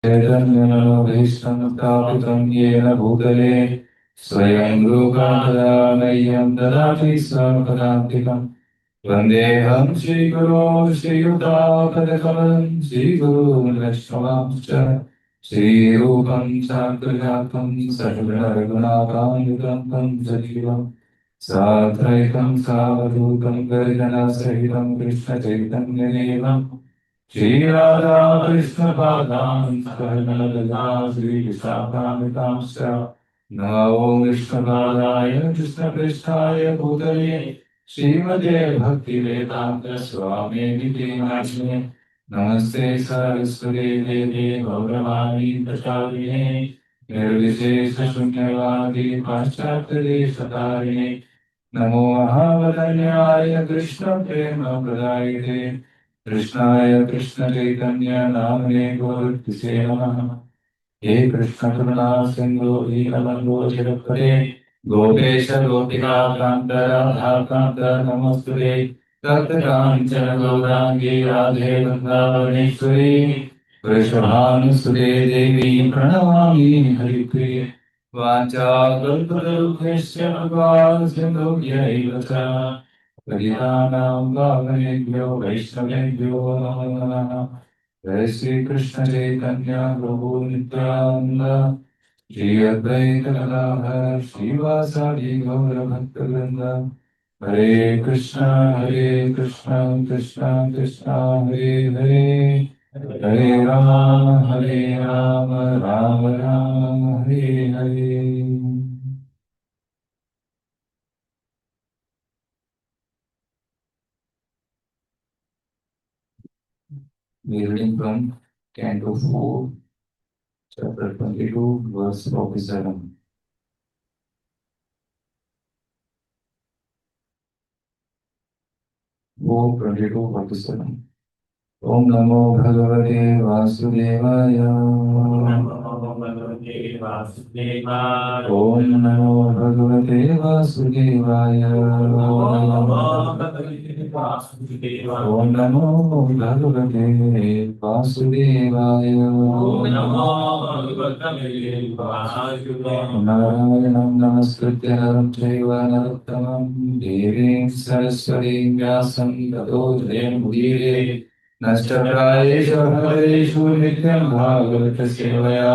चैतन्यमनोभीष्टं स्थापितं येन भूतले स्वयं रूपं तदा मह्यं ददाति स्वपदान्तिकम् वन्देऽहं श्रीगुरो श्रीयुतापदकमलं श्रीगुरून् वैष्णवांश्च श्रीरूपं साग्रजातं सहगणरघुनाथान्वितं तं सजीवम् साद्वैतं सावधूतं गरिजनसहितं कृष्णचैतन्यदेवम् श्रीराधा कृष्णपादान् सहगणललिता श्रीविशाखान्वितांश्च नमो विष्णुपादाय कृष्णपृष्ठाय भूतले श्रीमते भक्तिवेदान्त स्वामिनिति नामिने नमस्ते सरस्वती देवी गौरवाणी प्रचारिणे निर्विशेष शून्यवादी पाश्चात्यदेशतारिणे नमो महावदन्याय कृष्ण प्रेम प्रदायिते कृष्णाय कृष्ण चैतन्य नामने गौरतिसे नमः हे कृष्ण करुणा सिंधु दीनबन्धो जगत्पते गोपेश गोपिका कान्त राधा कान्त नमोस्तुते तप्त काञ्चन गौराङ्गी राधे वृन्दावनेश्वरी वृषभानुसुते देवी प्रणमामि हरिप्रिये वाञ्छाकल्पतरुभ्यश्च कृपां सिन्धुभ्यैव च पतितानां पावनेभ्यो वैष्णवेभ्यो नमो नमः जय श्री कृष्ण चैतन्य प्रभु नित्यानंद श्री अद्वैत गदाधर श्रीवासादि गौर भक्तवृंद हरे Krishna Krishna Krishna Hare Hare Hare Ram Ram Ram Hare Hare We are reading from Canto 4, chapter 22, verse 47. 4:22-47. ओम नमो भगवते वासुदेवाय ओम नमो भगवते वासुदेवाय ओम नमो भगवते वासुदेवाय ओम नमो भगवते वासुदेवाय नारायणं नमस्कृत्य नरं चैव नरोत्तमं देवीं सरस्वतीं व्यासं ततो जयमुदीरये नष्टप्रायेषु भवेषु नित्यं भागवत सेवया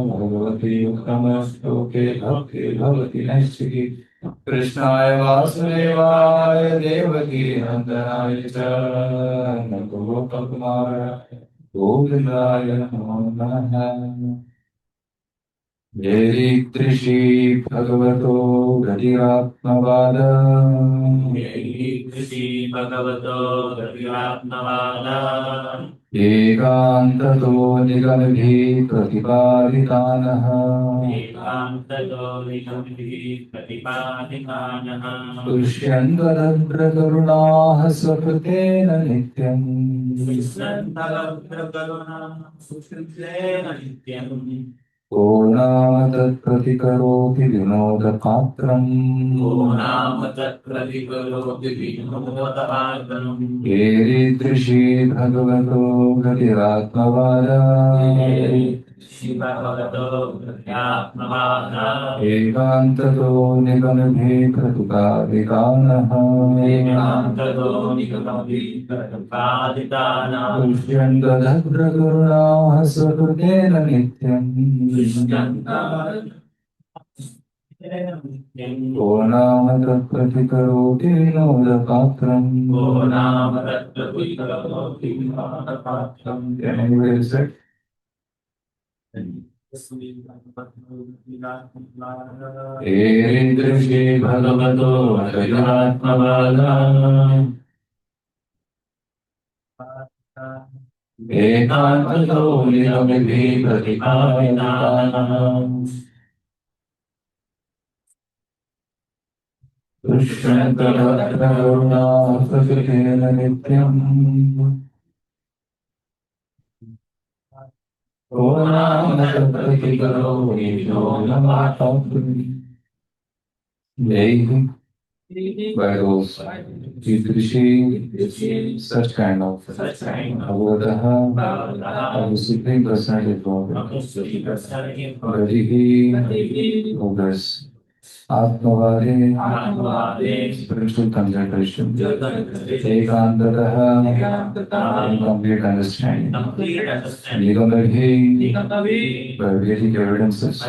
भगवती उत्तमश्लोके भक्ति भवति नैष्ठिकी कृष्णाय वासुदेवाय देवकी नन्दनाय च नन्दगोपकुमाराय गोविन्दाय नमो नमः येरीदृशी भगवतो गतिरात्मवाद एकान्ततो निगमभिः प्रतिपादितानः तुष्यन्तरग्रकरुणाः स्वकृतेन नित्यम् को नाम तत्प्रतिकरोति विनोदपात्रम् येरीदृशी भगवतो गतिरात्मवाद एकान्ततो निगमभिः प्रतिपादितानः तुष्यन्तरग्रकरुणाः स्वकृतेन नित्यम् को नाम तत्प्रतिकरोति विनोदपात्रम् येरीदृशी भगवतो गतिरात्मवाद एकान्ततो निगमभिः प्रतिपादितानः तुष्यन्तरग्रकरुणाः स्वकृतेन नित्यम् को नाम तत्प्रतिकरोति विनोदपात्रम् by those Idrishi, such kind of Avataha of the Supreme Personality of Godhead. Gatihi progress. Atmavade spiritual concentration. Ekantataha incomplete understanding. Nigamabhi by Vedic evidences.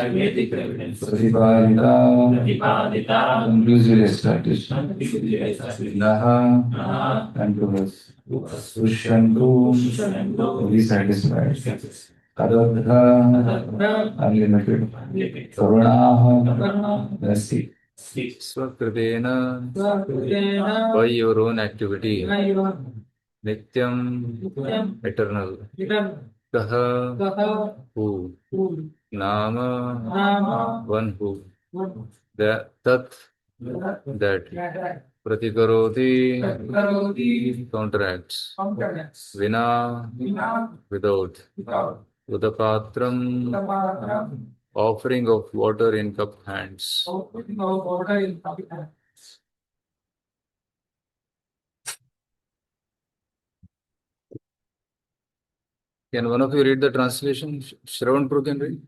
Pratipalita conclusively established. Naha and to us. Sushantu fully satisfied. Kadadha unlimited. Karunaha mercy. Swakritena by your own activity. Nityam eternal. Kaha who. Nama one who. Tat that. Pratikaroti counteracts. Vina without. Udapatram offering of water in cup hands. Can one of you read the translation? Shravan Prabhu can read.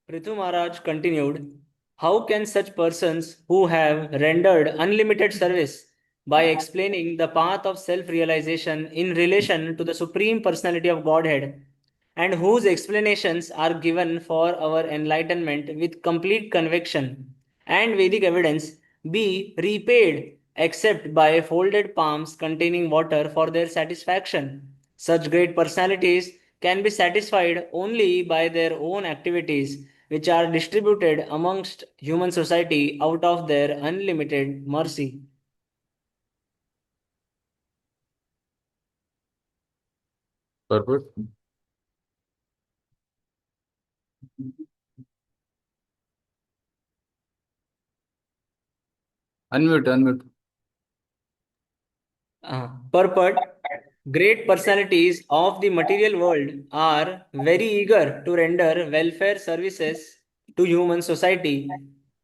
Prithu Maharaj continued, how can such persons who have rendered unlimited service by explaining the path of self-realization in relation to the Supreme Personality of Godhead and whose explanations are given for our enlightenment with complete conviction and Vedic evidence be repaid except by folded palms containing water for their satisfaction? Such great personalities can be satisfied only by their own activities, which are distributed amongst human society out of their unlimited mercy. Purport. Unmute. Purport. Great personalities of the material world are very eager to render welfare services to human society,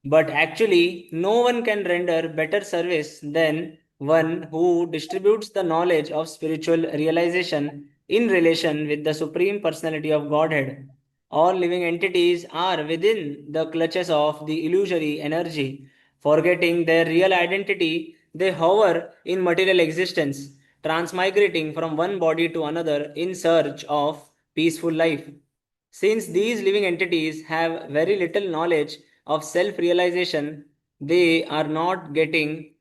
but actually, no one can render better service than one who distributes the knowledge of spiritual realization in relation with the Supreme Personality of Godhead. All living entities are within the clutches of the illusory energy. Forgetting their real identity, they hover in material existence, transmigrating from one body to another in search of peaceful life. Since these living entities have very little knowledge of self realization, they are not getting.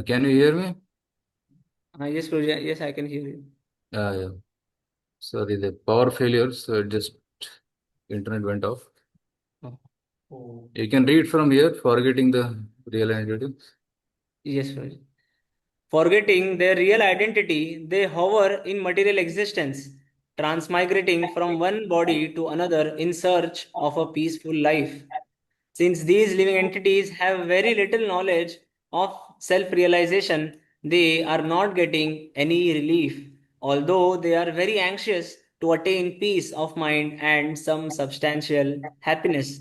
Can you hear me? Yes, Puja, yes, I can hear you. Yeah. Sorry, the power failure, so just internet went off. Oh. You can read from here, forgetting the real identity. Yes, Puja. Forgetting their real identity, they hover in material existence, transmigrating from one body to another in search of a peaceful life. Since these living entities have very little knowledge of self realization, they are not getting any relief, although they are very anxious to attain peace of mind and some substantial happiness.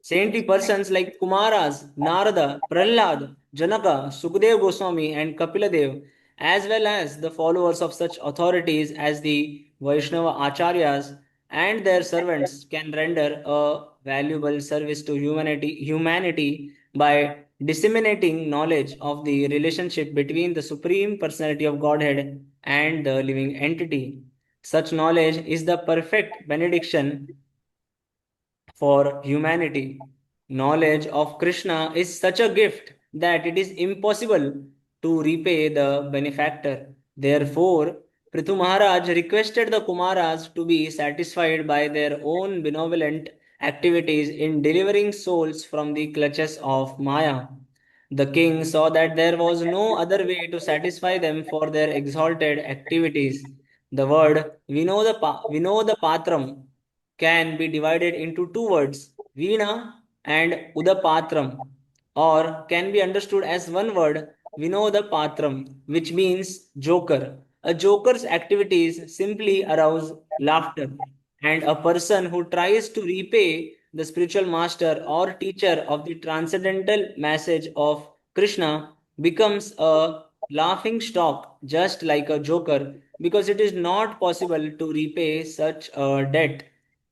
Saintly persons like Kumaras, Narada, Prahlad, Janaka, Sukadev Goswami, and Kapiladev, as well as the followers of such authorities as the Vaishnava Acharyas and their servants, can render a valuable service to humanity by disseminating knowledge of the relationship between the Supreme Personality of Godhead and the living entity. Such knowledge is the perfect benediction for humanity. Knowledge of Krishna is such a gift that it is impossible to repay the benefactor. Therefore, Prithu Maharaj requested the Kumaras to be satisfied by their own benevolent activities in delivering souls from the clutches of Maya. The king saw that there was no other way to satisfy them for their exalted activities. The word Vinodapatram can be divided into two words, Veena and Udapatram. or can be understood as one word, Vinodapatram, which means joker. A joker's activities simply arouse laughter, and a person who tries to repay the spiritual master or teacher of the transcendental message of Krishna becomes a laughing stock, just like a joker, because it is not possible to repay such a debt.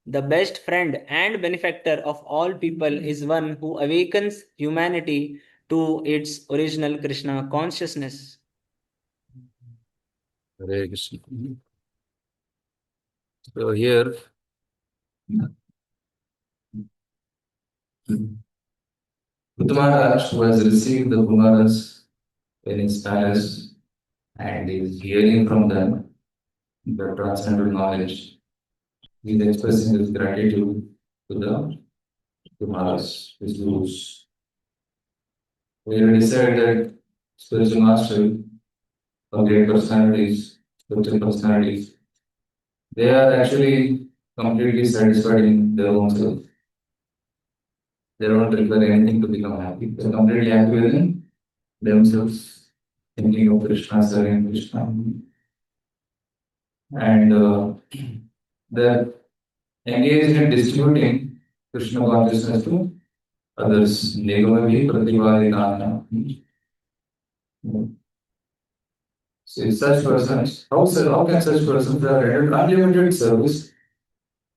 The best friend and benefactor of all people is one who awakens humanity to its original Krishna consciousness. Hare Krishna. So here, Buddha Maharaj, who has received the Kumaras in his palace and is hearing from them the transcendental knowledge, he is expressing his gratitude to the Kumaras, his gurus. We already said that spiritual master or great personalities, spiritual personalities, they are actually completely satisfied in their own self. They don't require anything to become happy. They're completely happy within themselves, thinking of Krishna, serving Krishna. And they're engaged in distributing Krishna consciousness to others. Nigamavi Pratibhadinana. So such persons, how can such persons have rendered unlimited service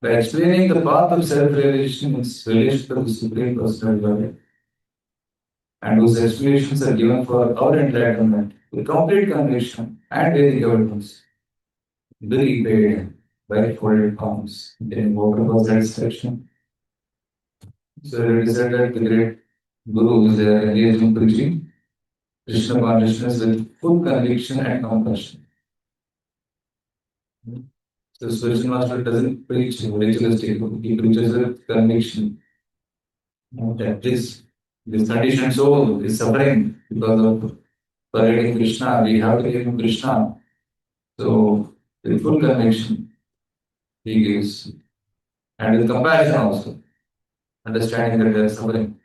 by explaining the path of self-realization in relation to the Supreme Personality, and whose explanations are given for our enlightenment with complete conviction and Vedic evidence, be repaid by folded palms in workable satisfaction. So it is said that the great gurus they are engaged in preaching Krishna consciousness with full conviction and compassion. So spiritual master doesn't preach ritualistic, he preaches with conviction. That this conditioned soul is suffering because of forgetting Krishna. We have to give him Krishna. So with full conviction, he gives. And with compassion also, understanding that they are suffering.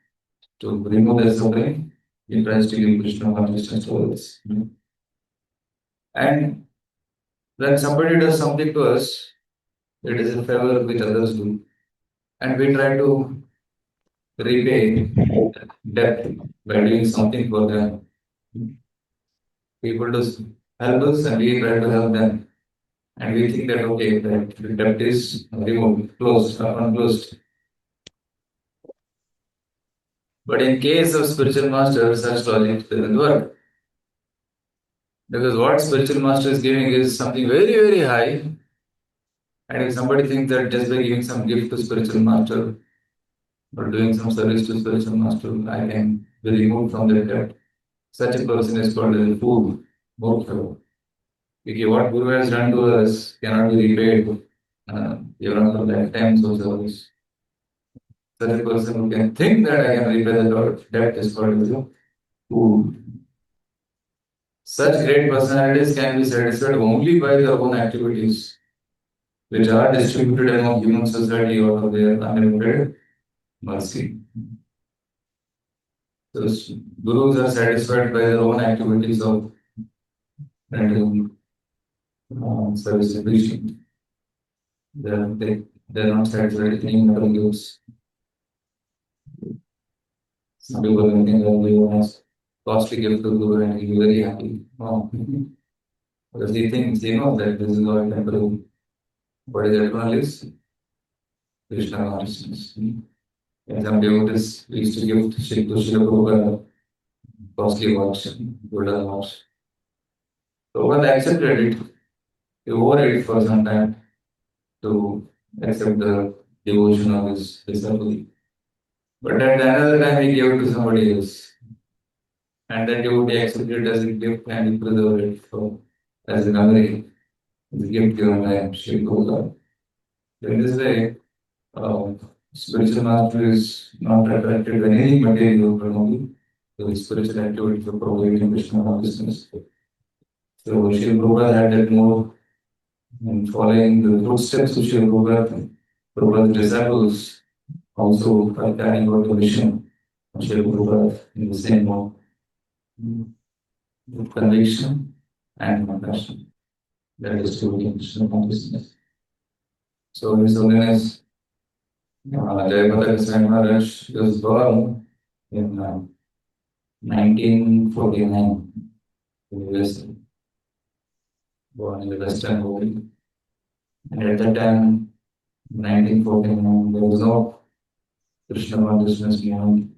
To remove their suffering, he tries to give Krishna consciousness to others. And when somebody does something to us, it is a favor which others do. And we try to repay debt by doing something for them. People just help us and we try to help them. And we think that okay, that the debt is removed, closed, unclosed. But in case of spiritual master, such logic doesn't work. Because what spiritual master is giving is something very, very high. And if somebody thinks that just by giving some gift to spiritual master or doing some service to spiritual master, I can be removed from the debt. Such a person is called as a fool, more. Because what Guru has done to us cannot be repaid even after lifetimes of service. Such a person who can think that I can repay the debt is called as a fool. Such great personalities can be satisfied only by their own activities, which are distributed among human society out of their unlimited mercy. So gurus are satisfied by their own activities of rendering service and preaching. They're not satisfied with any material goods. Some people may think that we want to costly gift to Guru and he'll be very happy. No. Because he thinks, he knows that this is all temporary. What is eternal is Krishna consciousness. And some devotees used to give to Srila Prabhupada costly watch, golden watch. Prabhupada accepted it. He wore it for some time to accept the devotion of his disciple. But at another time he gave it to somebody else. And that devotee accepted it as a gift and he preserved it as a memory. The gift given by Sri Prabhupada. In this way, spiritual master is not attracted by any material but only to the spiritual activity of providing Krishna consciousness. So Sri Prabhupada had that more in following the footsteps of Sri Prabhupada. Prabhupada's disciples also are carrying out the mission Shri Prabhupada in the same mode, with conviction and compassion. That is to be Krishna consciousness. So His Holiness Jayapataka Swami Maharaj was born in 1949 in USA, born in the Western world. And at that time, 1949, there was no Krishna consciousness movement.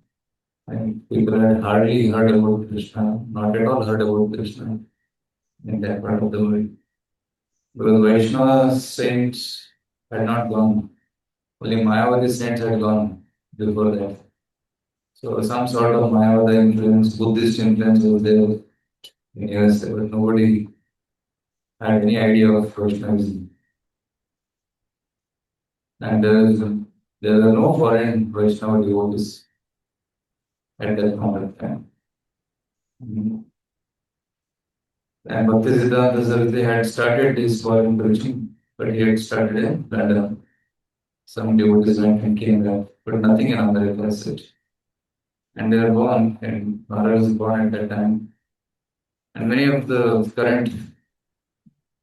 And people had hardly heard about Krishna, not at all heard about Krishna in that part of the world. Because Vaishnava saints had not gone. Only Mayavadi saints had gone before that. So some sort of Mayavada influence, Buddhist influence was there in USA, but nobody had any idea of Vaishnavism. And there were no foreign Vaishnava devotees at that point of time. And Bhaktisiddhanta Saraswati had started his foreign preaching, but he had started in London. Some devotees went and came back, but nothing in America as such. And they were born, and Maharaj was born at that time. And many of the current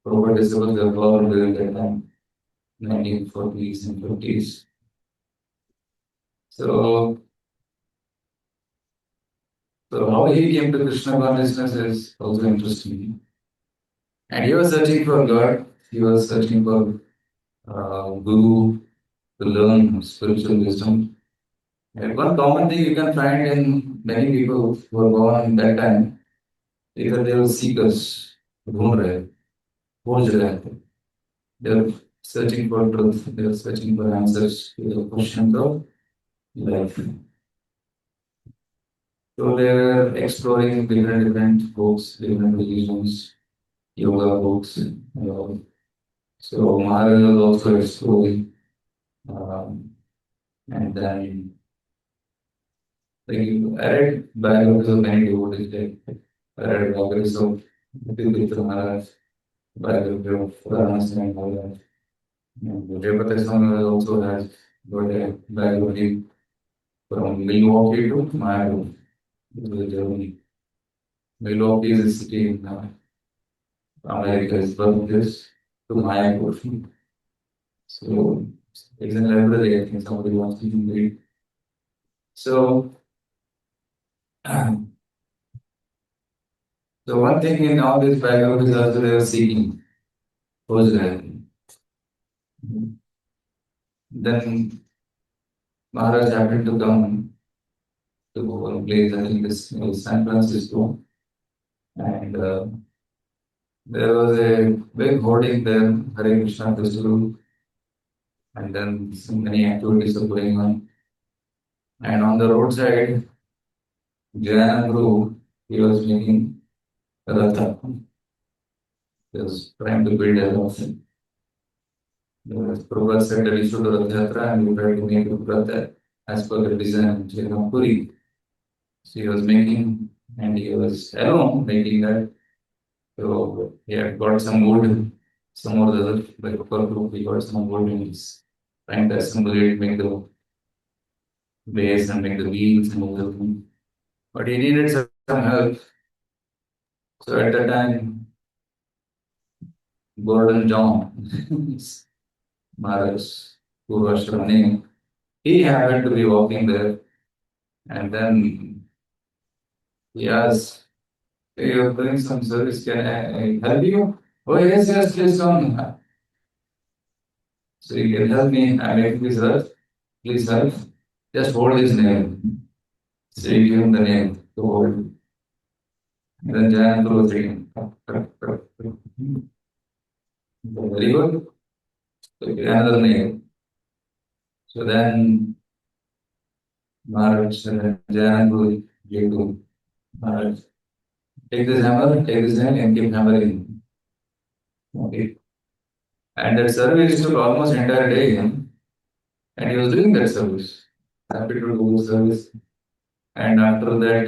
Prabhupada disciples were born during that time, 1940s and 50s. So how he came to Krishna consciousness is also interesting. And he was searching for God. He was searching for Guru to learn spiritual wisdom. And one common thing you can find in many people who were born in that time is that they were seekers, ढूंढ रहे, खोज रहे थे. They were searching for truth. They were searching for answers to the questions of life. So they were exploring different books, different religions, yoga books. So Maharaj was also exploring, and then like I read biographies of many devotees. Like I read biographies of Maharaj, biography of Swami Maharaj. Jayapataka Swami also has got a biography from Milwaukee to Mayapur. Germany. Milwaukee is a city in America, is birthplace to Mayapur. So it's in library, I think somebody wants to read. So, so one thing in all these biographies also they are seeking who's there. Then Maharaj happened to come to one place, I think this San Francisco, and there was a big hoarding there, Hare Krishna Festival, and then so many activities are going on. And on the roadside, Jayana Guru, he was making a ratha. He was trying to build a ratha. Prabhupada said that we should do Ratha Yatra and we try to make a ratha as per the design of Jayana Puri. So he was making, and he was alone making that. So he had got some wood, some of the other, like per group, he got some wood and he's trying to assemble it, make the base and make the wheels and all that. But he needed some help. So at that time, Gordon John, Maharaj, who was running, he happened to be walking there. And then he asked, hey, you're doing some service, can I help you? Oh, yes, please come. So you can help me, I make this earth, please help. Just hold his name. So you give him the name to hold. And then Jayantu was saying, very good. So another name. So then Maharaj and Jayantu gave to Maharaj, take this hammer, take this nail and keep hammering. Okay. And that service took almost entire day, and he was doing that service. Happy to do the service. And after that,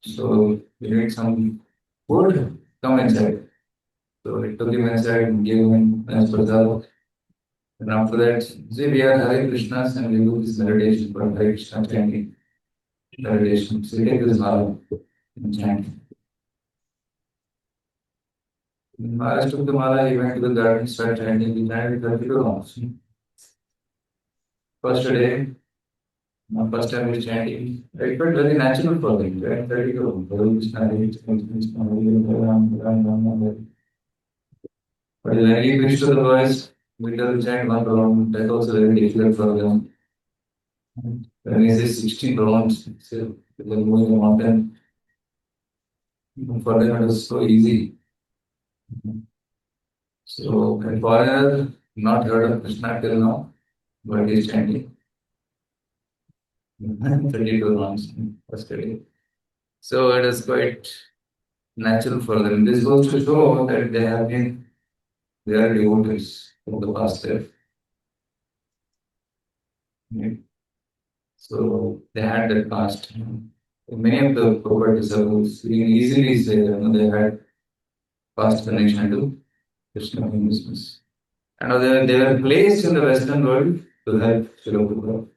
so you need some food, come inside. So he took him inside and gave him as prasad. And after that, see, we are Hare Krishnas and we do this meditation for Hare Krishna chanting. meditation. So you take this mala and chant. Maharaj took the mala, he went to the garden, started chanting, he chanted 32 rounds. First day, first time he's chanting, it felt very natural for him, right? 32 rounds. But when he reached to the voice, we will chant one round, that's also very difficult for them. When he says 16 rounds, so they're moving a mountain. For them, it was so easy. So, a foreigner, not heard of Krishna till now, but he's chanting 32 rounds first day. So, it is quite natural for them. This goes to show that they are devotees of the past life. Right? So, they had that past. Many of the Prabhupada disciples, we can easily say that they had past connection to Krishna consciousness. And they were placed in the Western world to help Srila Prabhupada.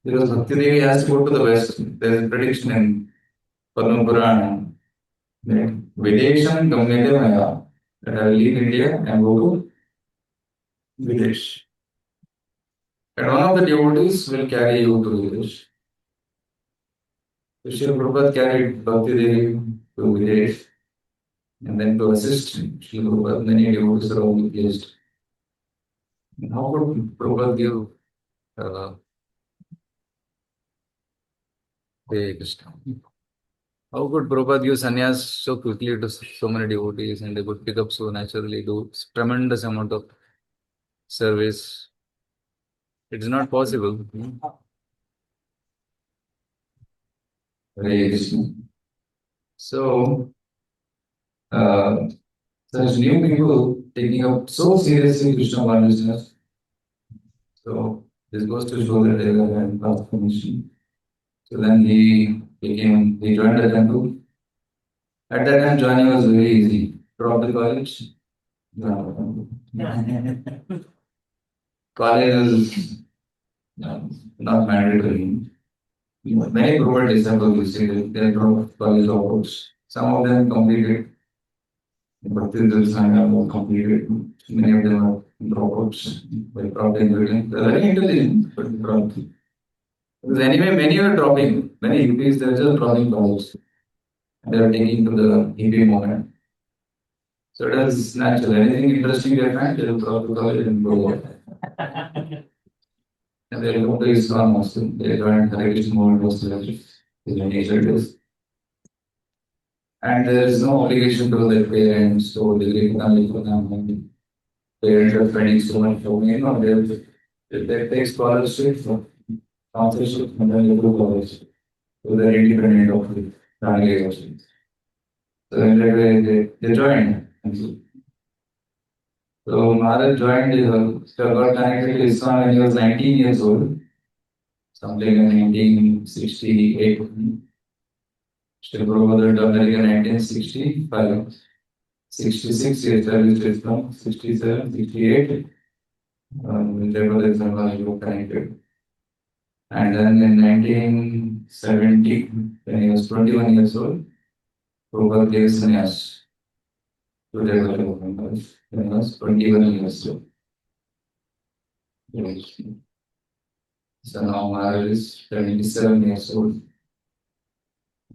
Because Bhakti Devi has to go to the West. There is a prediction in Padma Purana that Videsham Gamyate Maya, that I will leave India and go to Videsh. And one of the devotees will carry you to Videsh. So Srila Prabhupada carried Bhakti Devi to Videsh and then to assist Srila Prabhupada. Many devotees are only placed. And how could Prabhupada give Hare Krishna? How could Prabhupada give sannyas so quickly to so many devotees and they could pick up so naturally, do tremendous amount of service? It is not possible. Hare Krishna. So, such new people taking up so seriously Krishna consciousness. So, this goes to show that they were in path mission. So then he joined the temple. At that time, joining was very easy. Drop the college. No. College is not mandatory. Many Prabhupada disciples you see they dropped college dropouts. Some of them completed. Bhakti Sangha completed. Many of them are dropouts by dropped in. They're very intelligent, but dropped. Because anyway, many are dropping. Many UPs, they're just dropping college. They are taking to the hippie moment. So it is natural. Anything interesting they find, they will drop the college and go there. And they go to Islam also. They join Hare Krishna movement also. Nature it is. And there is no obligation to their parents or degree for them. Parents are spending so much for me. No, they take scholarship, sponsorship, and then they go college. So they're independent of the family also. So in that way, they join. So Maharaj joined, got connected to Islam when he was 19 years old, something in 1968. Srila Prabhupada to America in 1965. 66 years established Islam, 67, 68. Therefore, Islam was connected. And then in 1970, when he was 21 years old, Prabhupada gave sannyas to Jayapataka when he was 21 years old. So now Maharaj is 77 years old.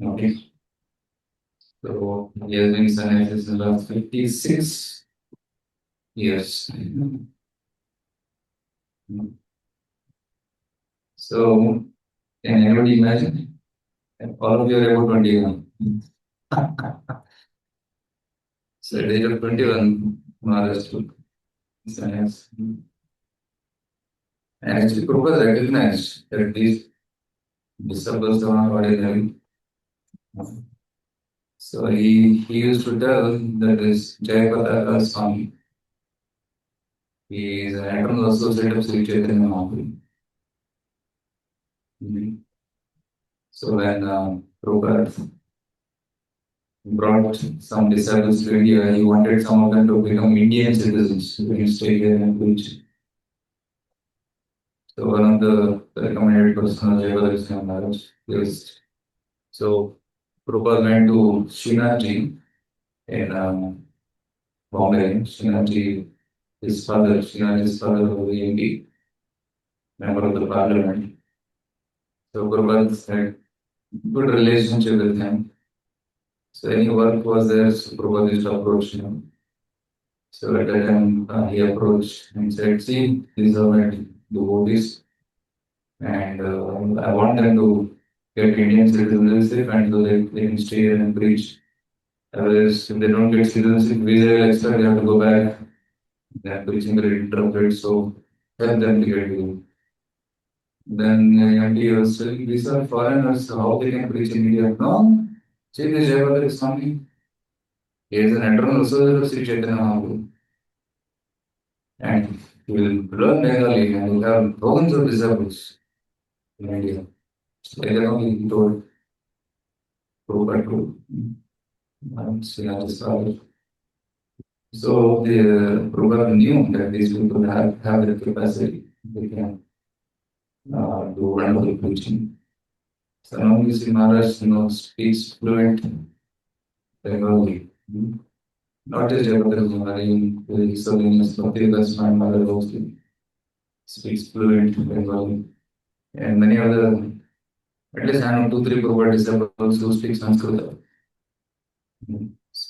Okay. So he has been sannyas in the last 56 years. So can anybody imagine? All of you are about 21. So at the age of 21, Maharaj took sannyas. And actually, Prabhupada recognized that these disciples are not ordinary. So he used to tell that this Jayapataka Swami, he is an eternal associate of Sri Chaitanya Mahaprabhu. So when Prabhupada brought some disciples to India, he wanted some of them to become Indian citizens who can stay here and preach. So one of the recommended persons, Jayapataka Maharaj, is so Prabhupada went to Srinathji in Bombay. Srinathji, Srinathji's father was the MP, member of the parliament. So Prabhupada had good relationship with him. So any work was there, so Prabhupada used to approach him. So at that time, he approached and said, see, these are my devotees, and I want them to get Indian citizenship and so they can stay here and preach. Otherwise, if they don't get citizenship, visa will expire, they have to go back. Their preaching will interrupt, so help them to get visa. Then MD was saying, these are foreigners, so how they can preach in India? No, see, this Jayapataka is Swami. He is an eternal soldier of Sri Chaitanya Mahaprabhu. And he will learn Bengali and will have thousands of disciples in India. Like that only he told Prabhupada to Srinath's father. So the Prabhupada knew that these people have the capacity. They can do wonderful preaching. So now you see Maharaj speaks fluent Bengali. Not just Jayapataka Maharaj, the Suvarna Bhaktivedanta Swami Maharaj also speaks fluent Bengali. And many other, at least I know two, three Prabhupada disciples who speak Sanskrit.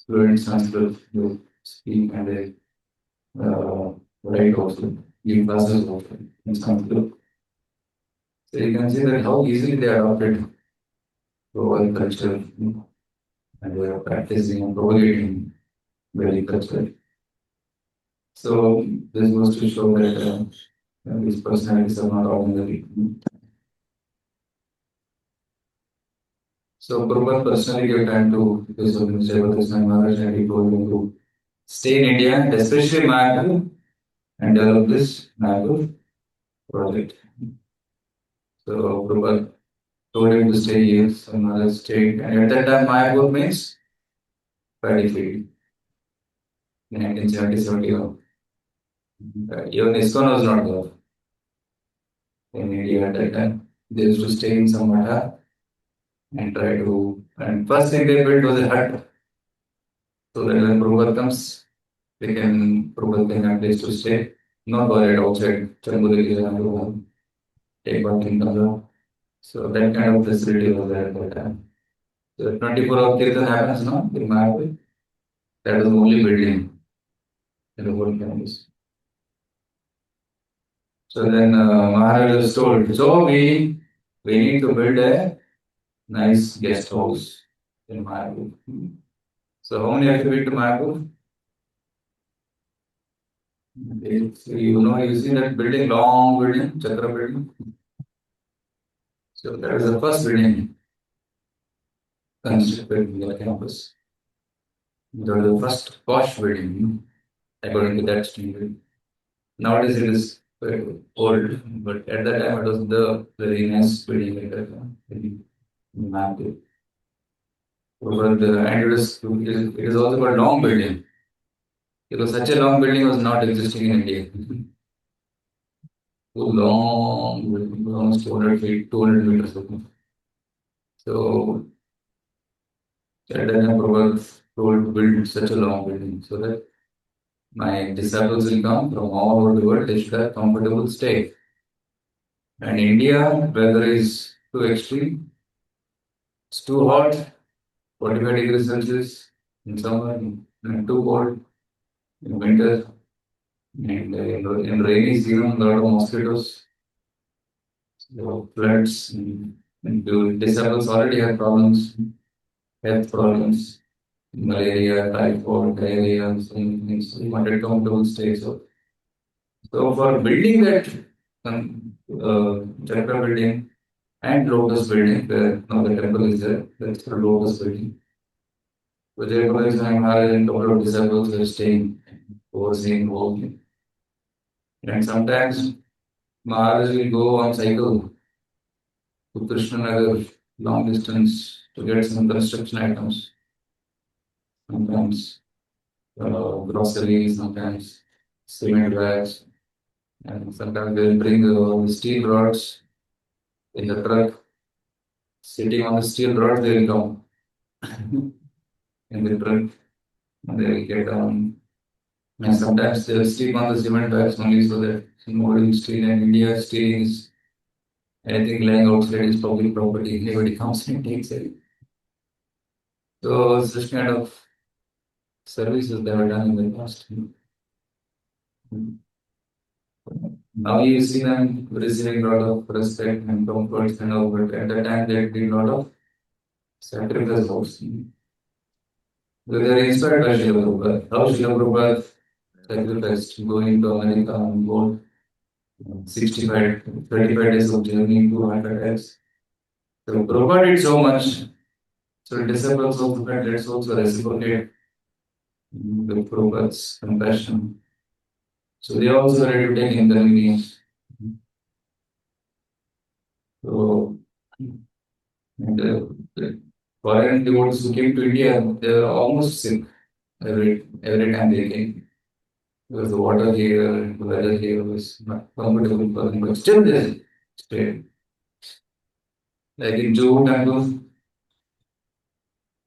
Fluent Sanskrit, they speak and they write also, give classes also in Sanskrit. So you can see that how easily they adopted global culture and they are practicing and propagating Vedic culture. So this goes to show that these personalities are not ordinary. So Prabhupada personally gave time to this Jayapataka Maharaj and he told him to stay in India and especially Mayapur and develop this Mayapur project. So Prabhupada told him to stay here, some other state, and at that time Mayapur means paddy field. In 1970-71. Even ISKCON was not there in India at that time. They used to stay in some hut and try to. And first thing they built was a hut, so that when Prabhupada comes, Prabhupada can have a place to stay. Not worried outside Chambudiri and take one thing comes. So that kind of facility was there at that time. So 24-hour Kirtan happens now in Mayapur. That was the only building in the whole campus. So then Maharaj was told, so we need to build a nice guest house in Mayapur. So how many have you been to Mayapur? You see that building, long building, Chakra building. So that is the first building constructed in the campus. That was the first posh building, according to that standard. Nowadays it is old, but at that time it was the very nice building in Mayapur. And it is also called long building. Because such a long building was not existing in India. So long building, almost 200 feet, 200 meters. So at that time, Prabhupada told to build such a long building so that my disciples will come from all over the world, they should have comfortable stay. And India, weather is too extreme, it's too hot, 45 degrees Celsius in summer, and too cold in winter. And in rainy season, a lot of mosquitoes, floods, and disciples already have problems, health problems, malaria, typhoid, diarrhea, so many things. So we wanted comfortable stay. So for building that Chakra building and Lotus building, where now the temple is there, that's the Lotus building. So Jayapataka Maharaj and a couple of disciples were staying, overseeing, working. And sometimes Maharaj will go on cycle to Krishnanagar, long distance, to get some construction items. Sometimes groceries, sometimes cement bags, And sometimes they'll bring steel rods in the truck. Sitting on the steel rods, they'll come in the truck and they'll get down. And sometimes they'll sleep on the cement bags only so that nobody will steal. And India stealing is anything lying outside is public property. Anybody comes and takes it. So such kind of services they were done in the past. Now you see them receiving a lot of respect and comforts and all, but at the time they did a lot of sacrifice also. So they are inspired by Srila Prabhupada. How Srila Prabhupada sacrificed going to America on board 65, 35 days of journey, 200 days. So Prabhupada did so much. So disciples of Prabhupada, let's also reciprocate with Prabhupada's compassion. So they are also ready to take inconvenience. So, and the foreign devotees who came to India, they were almost sick every time they came. Because the water here and the weather here was not comfortable for them, but still they stayed. Like in Juhu temple,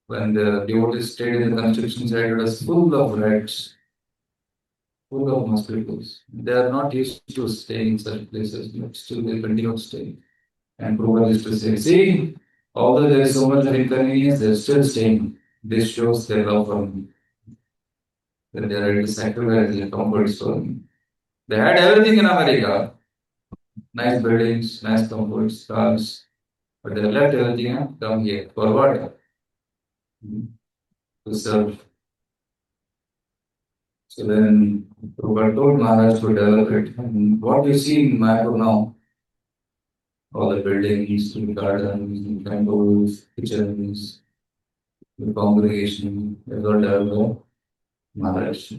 when the devotees stayed in the construction site, it was full of rats, full of mosquitoes. They are not used to staying in such places, but still they continue to stay. And Prabhupada used to say, see, although there is so much of inconvenience, they're still staying. This shows their love for me. That they are ready to sacrifice their comforts for me. They had everything in America. Nice buildings, nice comforts, cars. But they left everything and come here. For what? To serve. So then Prabhupada told Maharaj to develop it. And what you see in Mayapur now, all the buildings, the gardens, the temples, kitchens, the congregation, is all developed by Maharaj.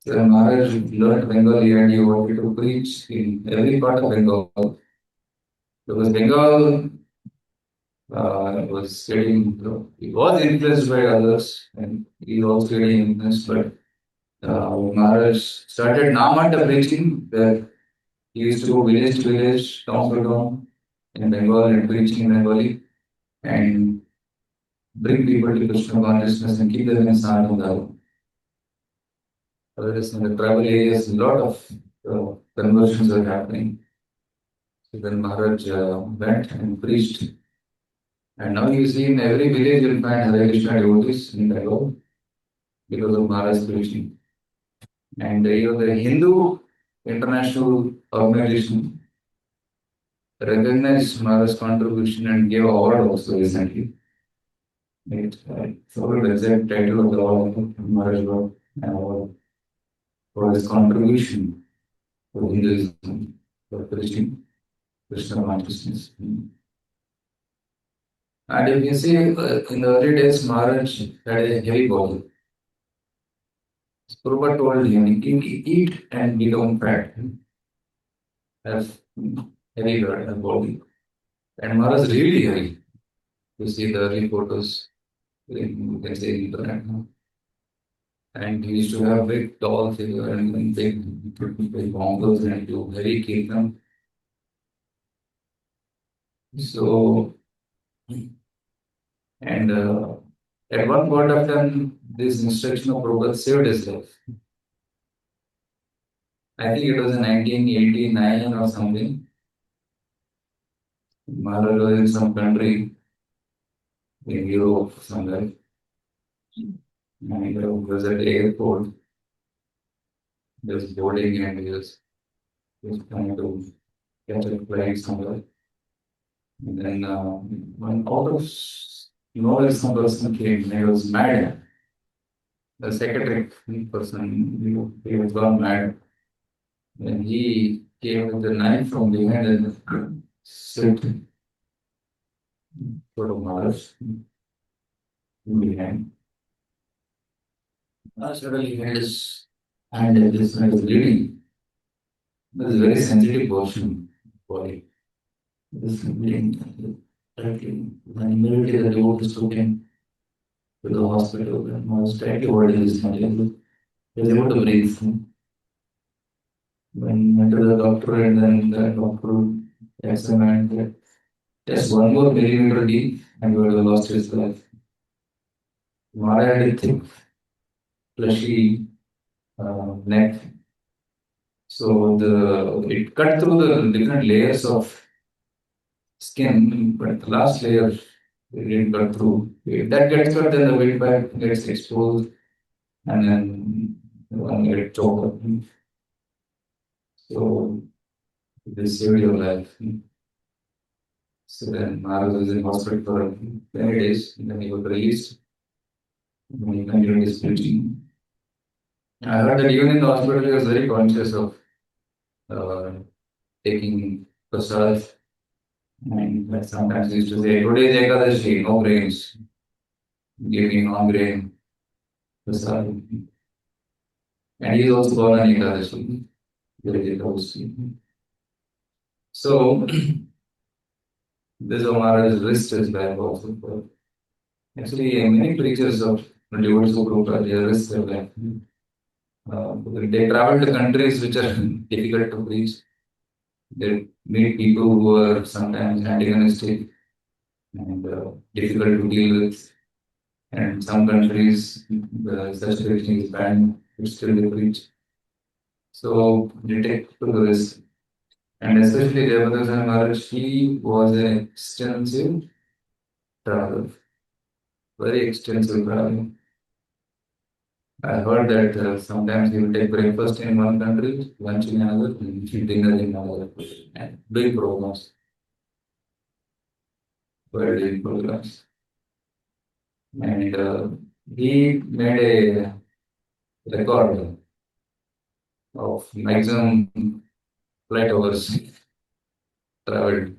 So when Maharaj learned Bengali and he wanted to preach in every part of Bengal. Because Bengal was getting, he was influenced by others and he was getting influenced, but Maharaj started Namanda preaching where he used to go village to village, town to town in Bengal and preaching in Bengali and bring people to Krishna consciousness and keep them in Sanatandara. Whereas in the tribal areas, a lot of conversions were happening. So then Maharaj went and preached. And now you see in every village you'll find Hare Krishna devotees in Bengal because of Maharaj's preaching. And the Hindu International Organization recognized Maharaj's contribution and gave award also recently. It forgot the exact title of the award Maharaj got an award for his contribution to Hinduism, for preaching Krishna consciousness. And if you see in the early days, Maharaj had a heavy body. Prabhupada told him, eat and become fat, have heavy body. And Maharaj really heavy. You see the early photos, you can say internet now. And he used to have big tall figure and big bongos and do heavy kirtan. So, and at one point of time, this instruction of Prabhupada saved his life. I think it was in 1989 or something. Maharaj was in some country in Europe somewhere. And he was at the airport. He was boarding and he was trying to catch a flight somewhere. And then one out of nowhere, some person came and he was mad. The secretary person, he was gone mad. And he came with the knife from behind and slit sort of Maharaj behind. Suddenly his hand and this one was bleeding. It was a very sensitive portion of the body. This bleeding directly. Then immediately the devotees took him to the hospital and was directly worried his hand. He was able to breathe. went to the doctor, and then the doctor examined that just one more millimeter deep, and he would have lost his life. Maharaj had a thick, fleshy neck, so it cut through the different layers of skin, but the last layer it didn't cut through. If that gets cut, then the weight bag gets exposed, and then one get choked up. So this saved your life. So then Maharaj was in hospital for many days, and then he was released. And he continued his preaching. I heard that even in the hospital, he was very conscious of uh, taking prasad. And like sometimes he used to say, "Today is Ekadashi, no grains. Give me non-grain prasad." And he is also born on Ekadashi. So this Maharaj's wrist is back also. Actually, many preachers of devotees of Prabhupada, their wrists are back. They travel to countries which are difficult to preach. They meet people who are sometimes antagonistic and difficult to deal with. And some countries, such preaching is banned, but still they preach. So they take to the risk. And especially Jayapataka Maharaj, he was an extensive traveler, very extensive traveler. I heard that sometimes he will take breakfast in one country, lunch in another, and dinner in another. And big programs, very big programs. And he made a record of maximum flight hours traveled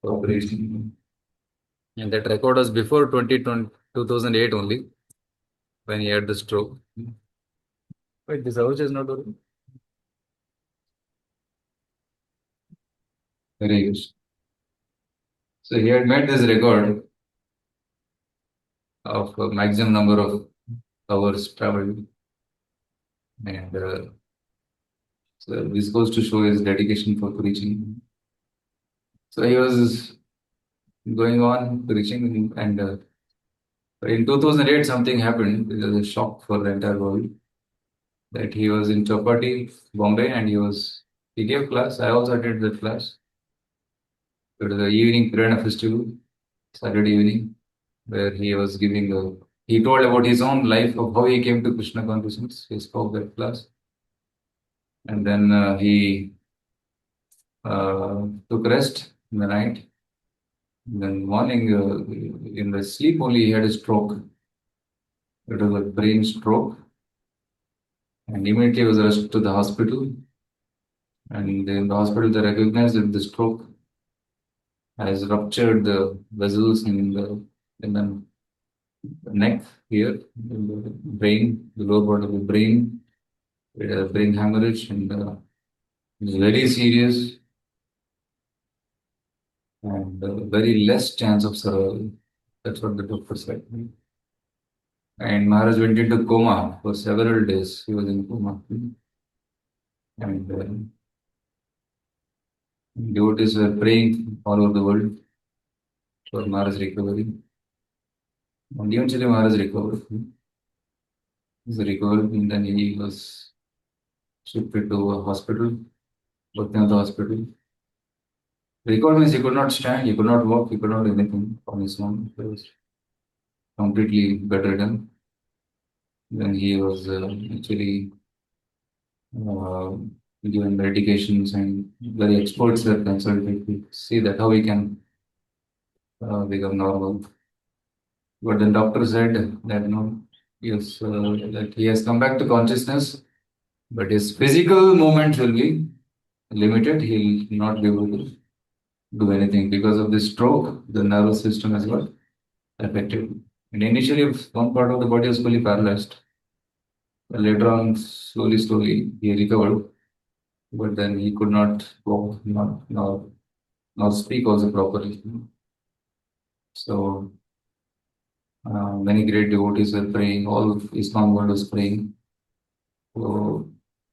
for preaching. And that record was before 2008 only, when he had the stroke. Wait, this house is not working? Very good. So he had made this record of a maximum number of hours traveled. And so this goes to show his dedication for preaching. So he was going on preaching, and in 2008 something happened. It was a shock for the entire world that he was in Chapati, Bombay, and he gave class. I also attended that class. It was the evening Kirana festival, Saturday evening, where he told about his own life of how he came to Krishna consciousness. He spoke that class. And then he took rest in the night. And then morning, in the sleep only, he had a stroke. It was a brain stroke. And immediately he was rushed to the hospital. And in the hospital, they recognized that the stroke has ruptured the vessels in the neck here, in the brain, the lower part of the brain. It had a brain hemorrhage, and it's very serious, and very less chance of survival. That's what the doctor said. And Maharaj went into coma for several days. He was in coma. And devotees were praying all over the world for Maharaj's recovery. And eventually Maharaj recovered. He recovered, and then he was shifted to a hospital, Bhaktivinoda hospital. Recovered means he could not stand, he could not walk, he could not do anything on his own. He was completely bedridden. Then he was actually uh, given medications, and very experts were consulted to see that how he can become normal. But the doctor said that no, yes, that he has come back to consciousness, but his physical movement will be limited. He'll not be able to do anything because of this stroke. The nervous system has got affected. And initially, one part of the body was fully paralyzed. But later on, slowly, he recovered. But then he could not walk, not speak also properly. So many great devotees were praying. All of Islam world was praying. So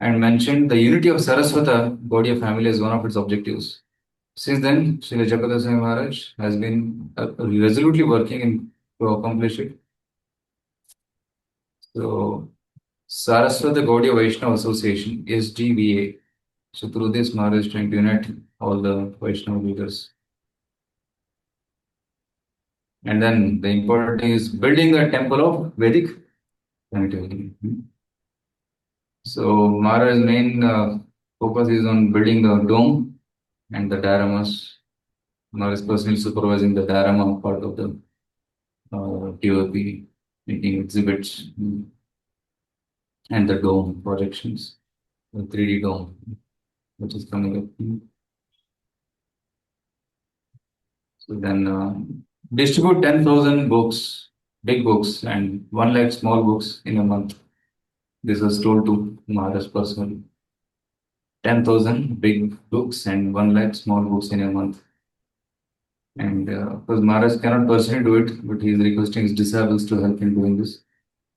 and mentioned the unity of Saraswata Gaudiya family as one of its objectives. Since then, Sri Jayapataka Swami Maharaj has been resolutely working to accomplish it. So, Saraswata Gaudiya Vaishnava Association, SGVA. So, through this, Maharaj is trying to unite all the Vaishnava leaders. And then the important thing is building a temple of Vedic planetary. So, Maharaj's main focus is on building the dome and the dioramas. Maharaj is personally supervising the diorama part of the TOP, making exhibits and the dome projections, the 3D dome, which is coming up. So then distribute 10,000 books, big books, and 1 lakh small books in a month. This was told to Maharaj personally. 10,000 big books and 1 lakh small books in a month. And of course, Maharaj cannot personally do it, but he is requesting his disciples to help in doing this,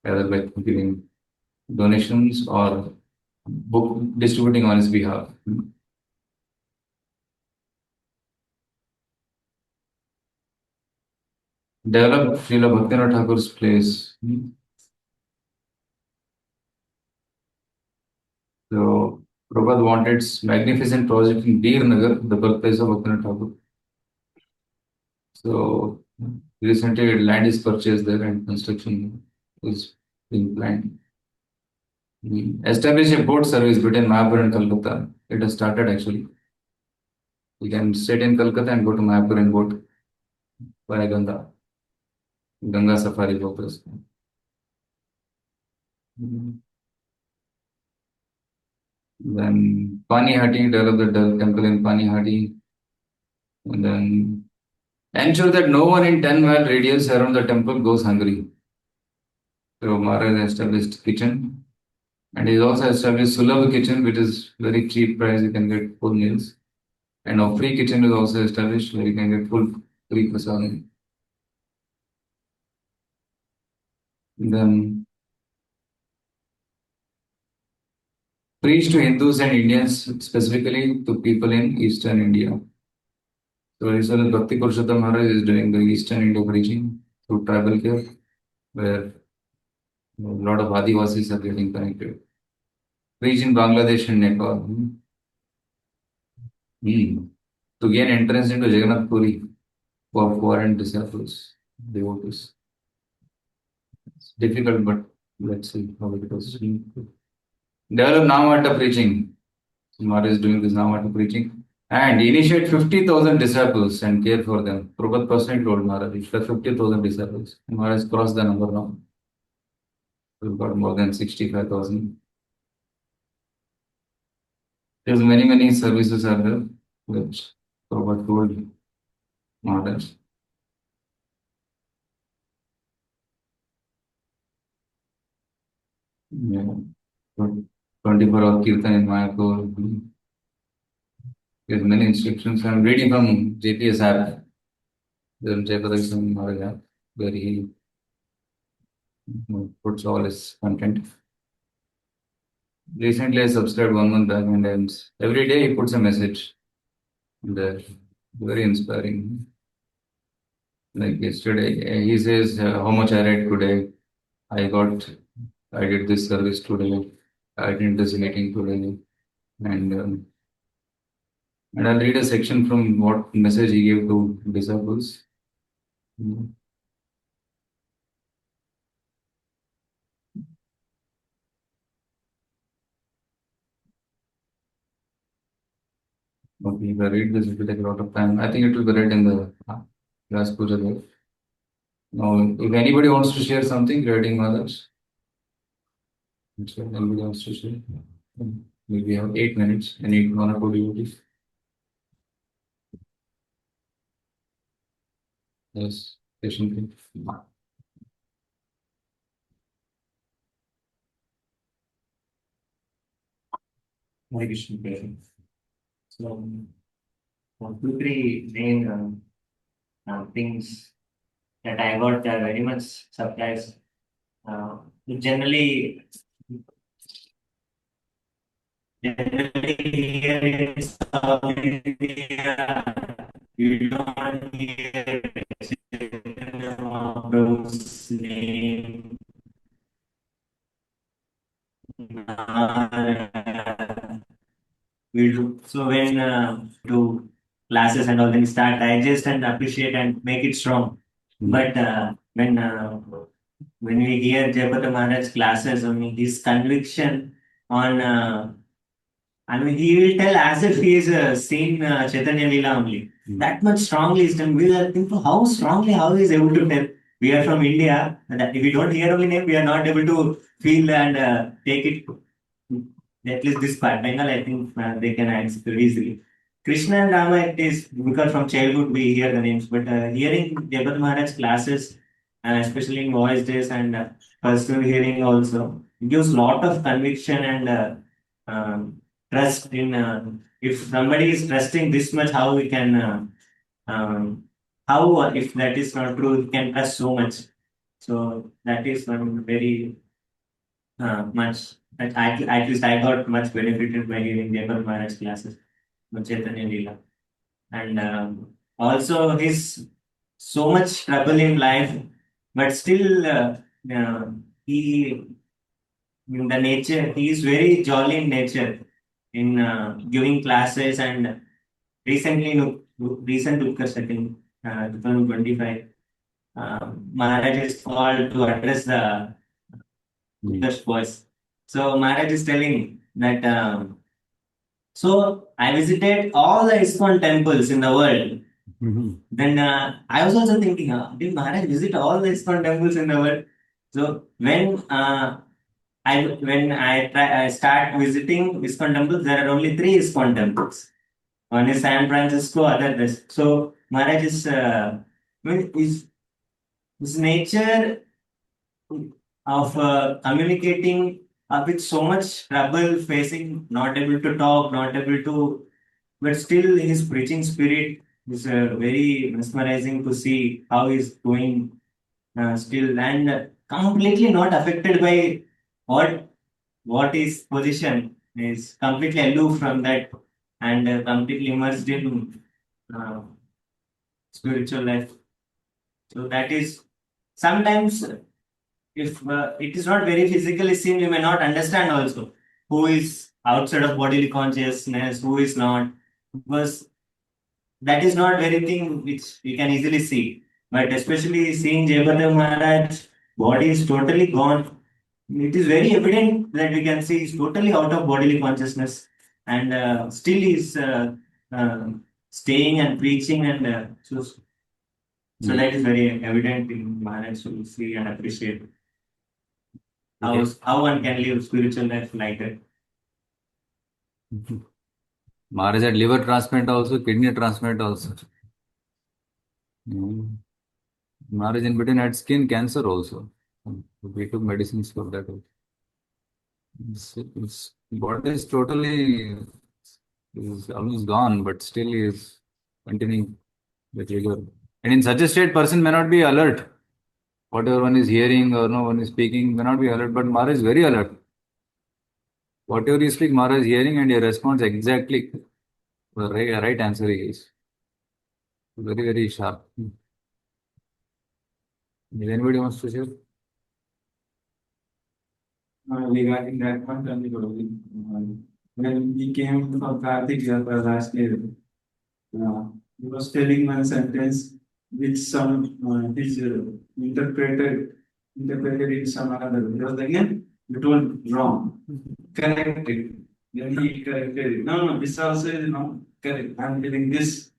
either by giving donations or book distributing on his behalf. Develop Srila Bhaktivinoda Thakur's place. So Prabhupada wanted magnificent project in Deer Nagar, the birthplace of Bhaktivinoda Thakur. So recently land is purchased there and construction is being planned. We established a boat service between Mayapur and Kolkata. It has started actually. You can sit in Kolkata and go to Mayapur and boat via Ganga. Ganga Safari purpose. Then Panihati, develop the temple in Panihati. And then ensure that no one in 10-mile radius around the temple goes hungry. So Maharaj established kitchen. And he's also established Sulabh kitchen, which is very cheap price. You can get full meals. And a free kitchen is also established where you can get full free prasadam. Then preach to Hindus and Indians, specifically to people in Eastern India. So as well as Bhakti Purushottam Maharaj is doing the Eastern India preaching through tribal care, where a lot of Adivasis are getting connected. Preach in Bangladesh and Nepal. To gain entrance into Jagannath Puri for foreign disciples, devotees. It's difficult, but let's see how it goes. Develop Namata preaching. Maharaj is doing this Namata preaching. And initiate 50,000 disciples and care for them. Prabhupada personally told Maharaj, if 50,000 disciples. Maharaj crossed the number now. We've got more than 65,000. There's many services are there, which Prabhupada told Maharaj. Yeah. 24-hour Kirtan in Mayapur. There's many instructions. I'm reading from JPS app, the Jayapataka Swami Maharaj app, where he puts all his content. Recently, I subscribed 1 month back, and every day he puts a message. And very inspiring. Like yesterday, he says how much I read today. I did this service today. I did this meeting today, and I'll read a section from what message he gave to disciples. Okay, if I read this, it will take a lot of time. I think it will be read in the last Puja there. Now, if anybody wants to share something regarding others, anybody wants to share? We have 8 minutes. Any one or two devotees? Yes, patiently. Hare Krishna. So, two, three main things that I got very much surprised. Generally, Generally here in South India, you don't hear Chaitanya Mahaprabhu's name. We do so when do classes and all, then start digest and appreciate and make it strong. But when we hear Jayapataka Maharaj classes, I mean his conviction on I mean, he will tell as if he is seen Chaitanya Leela only. That much strongly is done. We are thinking how strongly how he is able to tell. We are from India, and that if we don't hear only name, we are not able to feel and take it. At least this part, Bengal, I think they can accept easily. Krishna and Rama, it is because from childhood we hear the names, but hearing Jagat Maharaj classes, and especially in voice days and personal hearing also, it gives lot of conviction and trust in. If somebody is trusting this much, how we can, how if that is not true, we can trust so much. So that is one very much. At least I got much benefited by hearing Jagat Maharaj classes with Chaitanya Leela. And also his so much trouble in life, but still he in the nature he is very jolly in nature in giving classes and recently recent Utkarsh, I think 2025 Maharaj is called to address the Utkarsh boys. So Maharaj is telling that so I visited all the ISKCON temples in the world. Then I was also thinking, did Maharaj visit all the ISKCON temples in the world? So I start visiting ISKCON temples, there are only three ISKCON temples. One is San Francisco, other this. So Maharaj is I mean, his nature of communicating with so much trouble, facing, not able to talk, not able to, but still his preaching spirit is very mesmerizing to see how he's going still and completely not affected by what what is position is completely aloof from that and completely immersed in uh, spiritual life. So that is sometimes if it is not very physically seen, you may not understand also who is outside of bodily consciousness, who is not, because that is not very thing which we can easily see. But especially seeing Jayapataka Maharaj, body is totally gone. It is very evident that we can see he's totally out of bodily consciousness and still he's uh, staying and preaching and so that is very evident in Maharaj to see and appreciate how one can live spiritual life like that. Maharaj had liver transplant also, kidney transplant also. Maharaj in between had skin cancer also. We took medicines for that. His body is totally is almost gone, but still he is continuing with vigor. And in such a state, person may not be alert. Whatever one is hearing or no one is speaking may not be alert, but Maharaj is very alert. Whatever you speak, Maharaj is hearing and he responds exactly the right answer he is. Very, very sharp. If anybody wants to share? Regarding that one, when he came from Karthik last year, he was telling one sentence which some his interpreted in some other way. He was like, yeah, you told wrong. Correct it. Then he corrected it. No, this also is wrong. Correct. I'm telling this.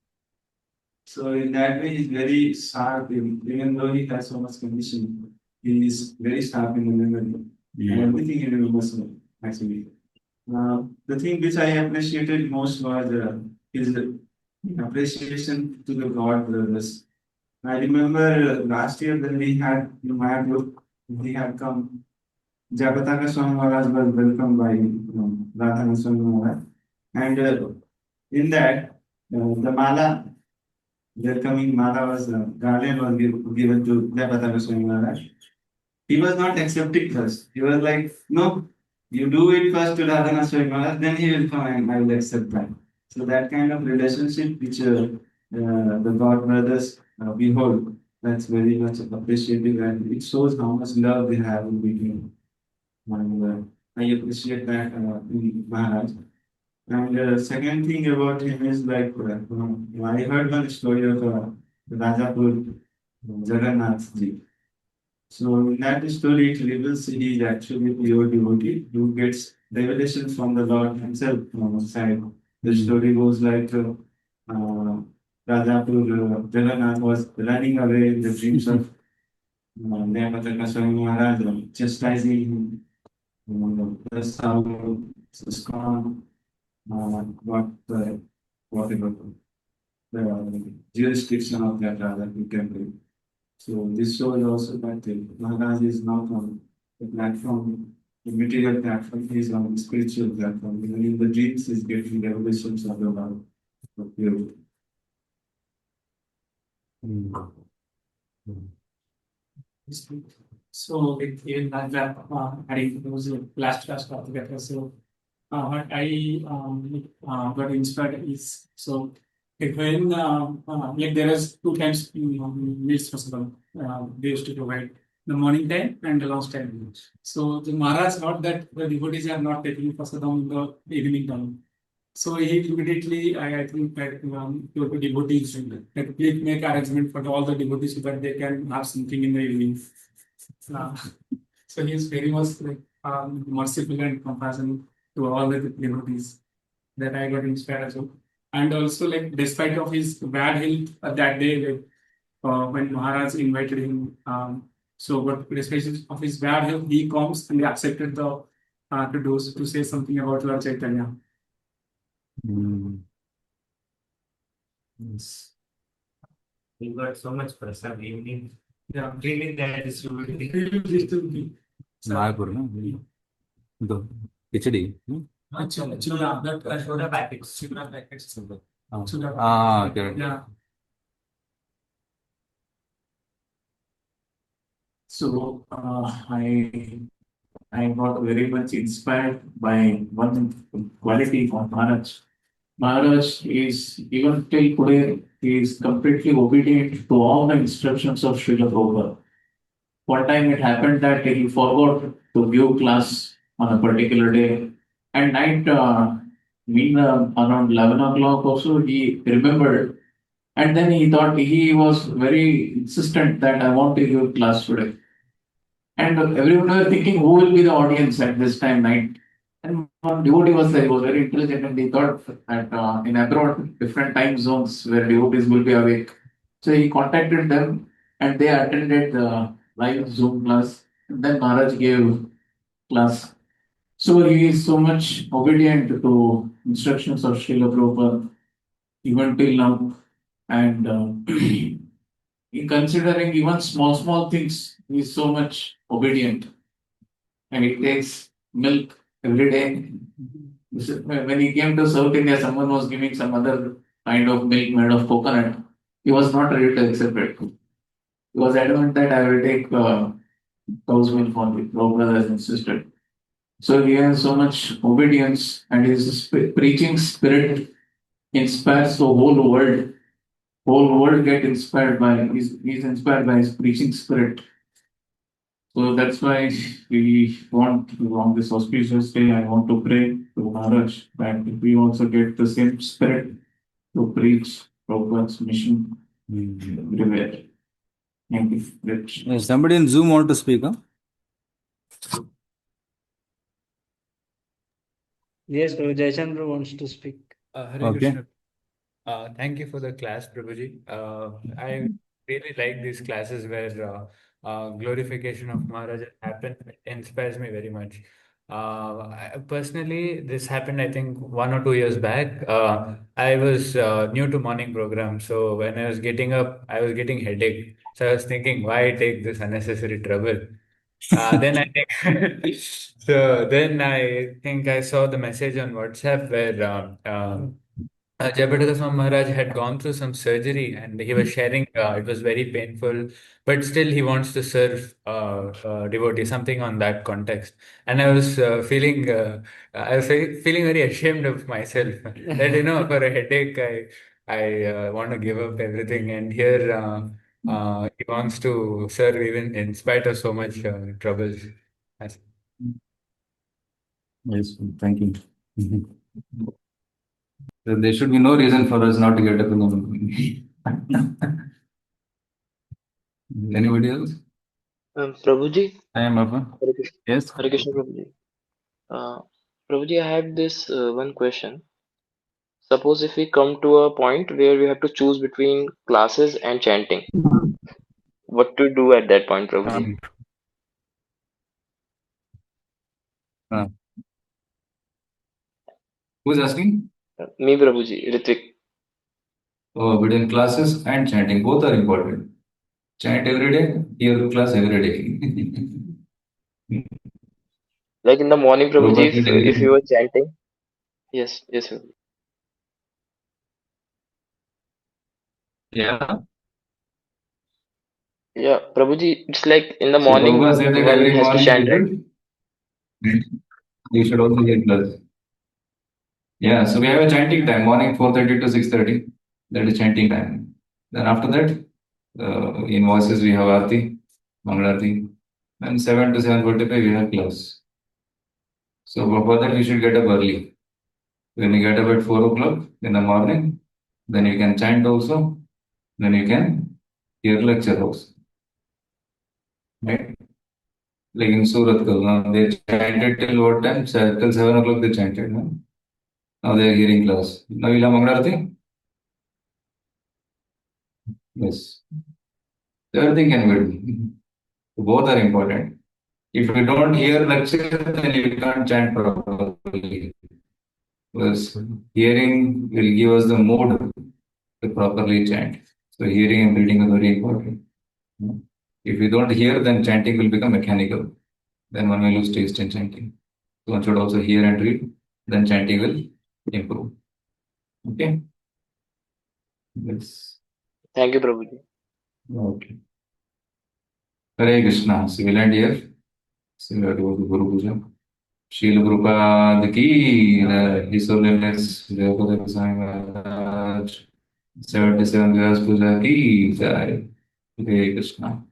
So in that way, he's very sharp. Even though he has so much condition, he is very sharp in the memory. And everything he remembers actually. The thing which I appreciated most was his appreciation to the God brothers. I remember last year when we had my group, we had come. Jayapataka Swami Maharaj was welcomed by Radha Swami Maharaj. And in that, the mala, welcoming mala was, garland was given to Jayapataka Swami Maharaj. He was not accepting first. He was like, no, You do it first to Radhana Swami Maharaj, then he will come and I will accept that. So that kind of relationship which the God brothers behold, that's very much appreciative and it shows how much love they have in between. And I appreciate that in Maharaj. And second thing about him is like, I heard one story of Rajapur Jagannath ji. So in that story, it reveals he is actually a pure devotee who gets revelation from the Lord himself from his side. The story goes like Rajapur Jagannath was running away in the dreams of Jayapataka Swami Maharaj, chastising him. That's how ISKCON got whatever the jurisdiction of that Radha temple. So this shows also that Maharaj is not on the platform, the material platform, he is on the spiritual platform. Even in the dreams, he is getting revelations of the Lord. Of purity. So in that adding those last class together. So what I got inspired is so when like there is two times meals festival they used to provide the morning time and the lunch time. So the Maharaj thought that the devotees are not taking prasadam in the evening time. So he immediately, I think, that to the devotees, that please make arrangement for all the devotees so that they can have something in the evening. Uh, so he is very much like merciful and compassionate to all the devotees that I got inspired as well. And also, like, despite of his bad health that day, like, when Maharaj invited him, but despite of his bad health, he comes and he accepted the to say something about Lord Chaitanya. Yes. We got so much prasad evening. Yeah. Cleaning that distributing. Mayapur, no? The khichdi. Soda packets. Correct. Yeah. So I got very much inspired by one quality of Maharaj. Maharaj is even till today he is completely obedient to all the instructions of Srila Prabhupada. One time it happened that he forgot to give class on a particular day, and night around 11 o'clock also he remembered, and then he thought he was very insistent that I want to give class today. And everyone were thinking who will be the audience at this time night. And one devotee was there, he was very intelligent and he thought that in abroad, different time zones where devotees will be awake. So he contacted them and they attended the live Zoom class. And then Maharaj gave class. So he is so much obedient to instructions of Srila Prabhupada even till now. And in considering even small things, he is so much obedient. And he takes milk every day. When he came to South India, someone was giving some other kind of milk made of coconut. He was not ready to accept it. He was adamant that I will take cow's milk only. Prabhupada has insisted. So he has so much obedience, and his preaching spirit inspires the whole world. Whole world get inspired by he's inspired by his preaching spirit. So that's why we want on this auspicious day, I want to pray to Maharaj that we also get the same spirit to preach Prabhupada's mission everywhere. Thank you. Yes, somebody in Zoom want to speak, huh? Yes, Prabhu. Jayachandra wants to speak. Hare Okay. Krishna. Thank you for the class, Prabhuji. I really like these classes where glorification of Maharaj happen. It inspires me very much. Personally, this happened, I think, 1 or 2 years back. I was new to morning program, so when I was getting up, I was getting headache. So I was thinking, why take this unnecessary trouble? Then I think then I think I saw the message on WhatsApp where Jayapataka Swami Maharaj had gone through some surgery and he was sharing, it was very painful, but still he wants to serve devotee, something on that context. And I was feeling very ashamed of myself that, for a headache, I want to give up everything. And here he wants to serve even in spite of so much troubles. Yes. Yes, thank you. So there should be no reason for us not to get up in the morning. Anybody else? Prabhuji, I am Appa. Hare Krishna, Yes. Hare Krishna Prabhuji. Prabhuji, I had this one question. Suppose if we come to a point where we have to choose between classes and chanting, what to do at that point, Prabhuji? Um, uh, who's asking? Me, Prabhuji, Ritvik. Oh, between classes and chanting, both are important. Chant every day, hear class every day. Like in the morning, Prabhuji, Prabhupada said if you every were chanting, yes, Prabhuji. yeah. Yeah, Prabhuji, it's like in the So Prabhupada morning said that one every has to morning chant, right? you should also hear class. Yeah, so we have a chanting time, morning 4:30 to 6:30. That is chanting time. Then after that, in voices we have Aarti, Mangalarti. Then 7 to 7:45 we have class. So for that we should get up early. When you get up at 4 o'clock in the morning, then you can chant also. Then you can hear lecture also. Right? Like in Surat, they chanted till what time? Till 7 o'clock they chanted. No? Now they are hearing class. Now you'll have Mangalarti? Yes. Everything can be done. Both are important. If you don't hear lecture, then you can't chant properly. Because hearing will give us the mood to properly chant. So hearing and reading are very important. If you don't hear, then chanting will become mechanical. Then one will lose taste in chanting. So one should also hear and read, then chanting will improve. Okay? Yes. Thank you, Prabhuji. Okay. Hare Krishna. So we'll end here. So we have to go to Guru Puja. Srila Prabhupada ki, His Holiness Jayapataka Swami Maharaj, 77 Vyasa Puja ki, Jai. Hare Krishna.